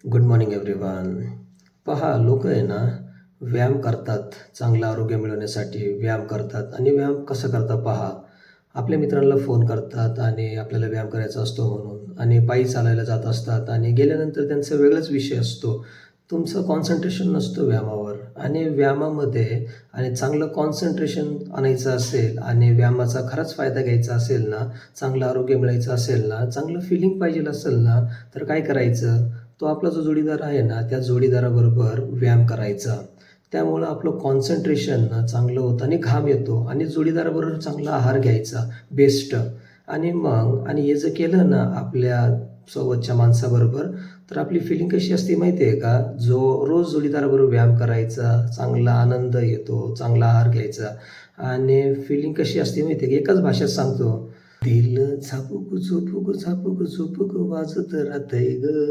Good morning everyone. पहा, लोक आहे ना, व्यायाम करतात चांगलं आरोग्य मिळवण्यासाठी व्यायाम करतात आणि व्यायाम कसं करतात पहा. आपल्या मित्रांना फोन करतात आणि आपल्याला व्यायाम करायचा असतो म्हणून आणि पायी चालायला जात असतात आणि गेल्यानंतर त्यांचा वेगळाच विषय असतो. तुमचं कॉन्सन्ट्रेशन नसतं व्यायामावर आणि व्यायामामध्ये आणि चांगलं कॉन्सन्ट्रेशन आणायचं असेल आणि व्यायामाचा खराच फायदा घ्यायचा असेल ना, चांगलं आरोग्य मिळायचं असेल ना, चांगलं फिलिंग पाहिजे असेल ना, तर काय करायचं? तो आपला जो जोडीदार आहे ना, त्या जोडीदाराबरोबर व्यायाम करायचा. त्यामुळं आपलं कॉन्सन्ट्रेशन ना चांगलं होतं आणि घाम येतो आणि जोडीदाराबरोबर चांगला आहार घ्यायचा बेस्ट. आणि हे जर केलं ना आपल्या सोबतच्या माणसाबरोबर, तर आपली फिलिंग कशी असते माहिती आहे का? जो रोज जोडीदाराबरोबर व्यायाम करायचा, चांगला आनंद येतो, चांगला आहार घ्यायचा आणि फिलिंग कशी असते माहिती आहे का? एकाच भाषेत सांगतो, दिल झापुक झुपुक, झापुक झुपुक वाजत राहतंय गं.